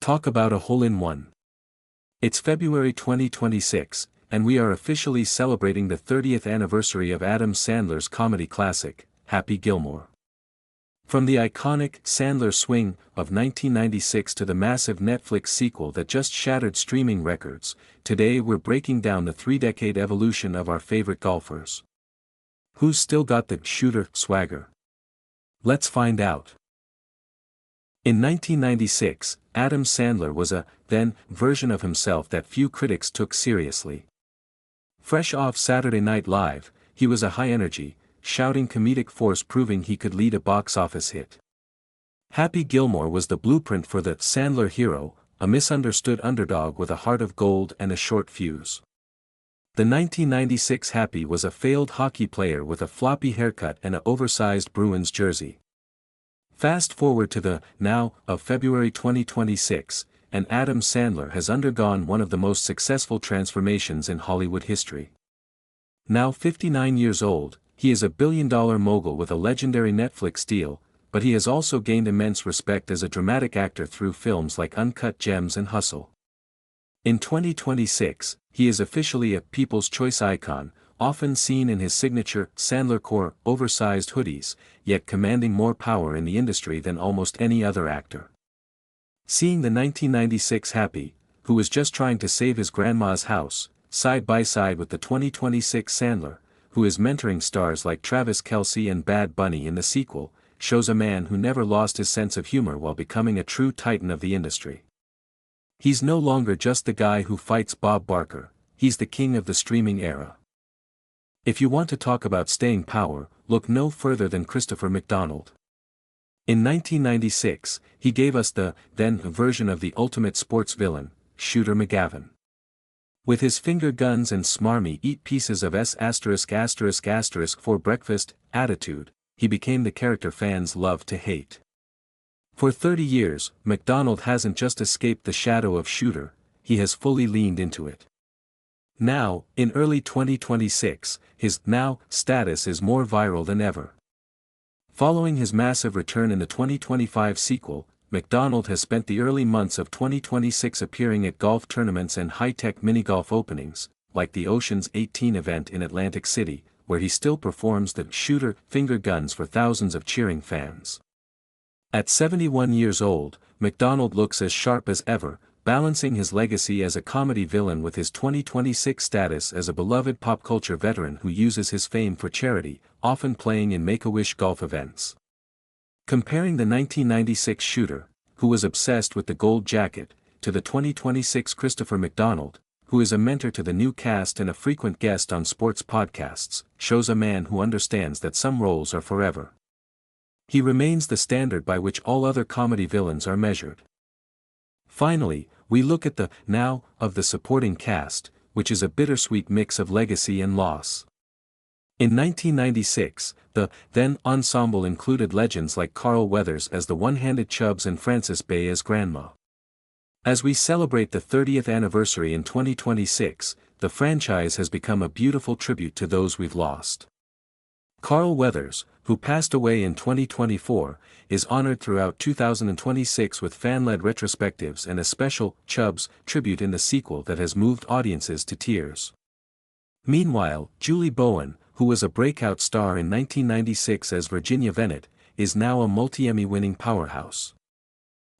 Talk about a hole-in-one. It's February 2026, and we are officially celebrating the 30th anniversary of Adam Sandler's comedy classic, Happy Gilmore. From the iconic Sandler swing of 1996 to the massive Netflix sequel that just shattered streaming records, today we're breaking down the three-decade evolution of our favorite golfers. Who's still got the shooter swagger? Let's find out. In 1996, Adam Sandler was a, then, version of himself that few critics took seriously. Fresh off Saturday Night Live, he was a high-energy, shouting comedic force proving he could lead a box office hit. Happy Gilmore was the blueprint for the Sandler hero, a misunderstood underdog with a heart of gold and a short fuse. The 1996 Happy was a failed hockey player with a floppy haircut and an oversized Bruins jersey. Fast forward to the now of February 2026, and Adam Sandler has undergone one of the most successful transformations in Hollywood history. Now 59 years old, he is a billion-dollar mogul with a legendary Netflix deal, but he has also gained immense respect as a dramatic actor through films like Uncut Gems and Hustle. In 2026, he is officially a People's Choice icon, often seen in his signature Sandler core oversized hoodies, yet commanding more power in the industry than almost any other actor. Seeing the 1996 Happy, who was just trying to save his grandma's house, side by side with the 2026 Sandler, who is mentoring stars like Travis Kelce and Bad Bunny in the sequel, shows a man who never lost his sense of humor while becoming a true titan of the industry. He's no longer just the guy who fights Bob Barker, he's the king of the streaming era. If you want to talk about staying power, look no further than Christopher McDonald. In 1996, he gave us the, then, version of the ultimate sports villain, Shooter McGavin. With his finger guns and smarmy eat pieces of for breakfast attitude, he became the character fans love to hate. For 30 years, McDonald hasn't just escaped the shadow of Shooter, he has fully leaned into it. Now, in early 2026, his now status is more viral than ever. Following his massive return in the 2025 sequel, McDonald has spent the early months of 2026 appearing at golf tournaments and high-tech mini-golf openings, like the Ocean's 18 event in Atlantic City, where he still performs the Shooter finger guns for thousands of cheering fans. At 71 years old, McDonald looks as sharp as ever, balancing his legacy as a comedy villain with his 2026 status as a beloved pop culture veteran who uses his fame for charity, often playing in Make-A-Wish golf events. Comparing the 1996 Shooter, who was obsessed with the gold jacket, to the 2026 Christopher McDonald, who is a mentor to the new cast and a frequent guest on sports podcasts, shows a man who understands that some roles are forever. He remains the standard by which all other comedy villains are measured. Finally, we look at the now of the supporting cast, which is a bittersweet mix of legacy and loss. In 1996, the then ensemble included legends like Carl Weathers as the one-handed Chubbs and Frances Bay as Grandma. As we celebrate the 30th anniversary in 2026, the franchise has become a beautiful tribute to those we've lost. Carl Weathers, who passed away in 2024, is honored throughout 2026 with fan-led retrospectives and a special Chubbs tribute in the sequel that has moved audiences to tears. Meanwhile, Julie Bowen, who was a breakout star in 1996 as Virginia Vennet, is now a multi-Emmy winning powerhouse.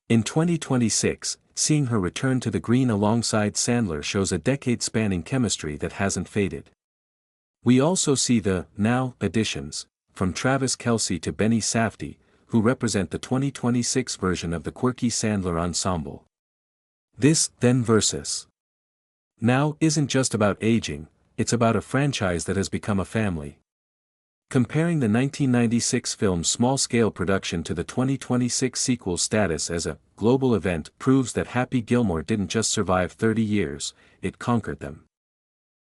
In 2026, seeing her return to the green alongside Sandler shows a decade-spanning chemistry that hasn't faded. We also see the now additions, from Travis Kelce to Benny Safdie, who represent the 2026 version of the quirky Sandler ensemble. This then versus now isn't just about aging, it's about a franchise that has become a family. Comparing the 1996 film's small-scale production to the 2026 sequel's status as a global event proves that Happy Gilmore didn't just survive 30 years, it conquered them.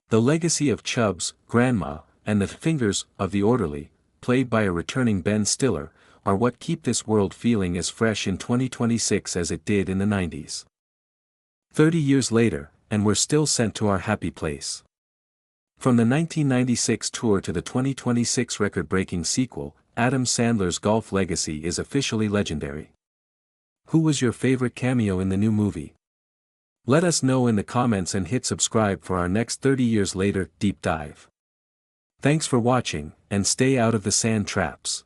The legacy of Chubbs, Grandma, and the fingers of the orderly, played by a returning Ben Stiller, are what keep this world feeling as fresh in 2026 as it did in the 90s. 30 years later, and we're still sent to our happy place. From the 1996 tour to the 2026 record-breaking sequel, Adam Sandler's golf legacy is officially legendary. Who was your favorite cameo in the new movie? Let us know in the comments and hit subscribe for our next 30 years later deep dive. Thanks for watching, and stay out of the sand traps.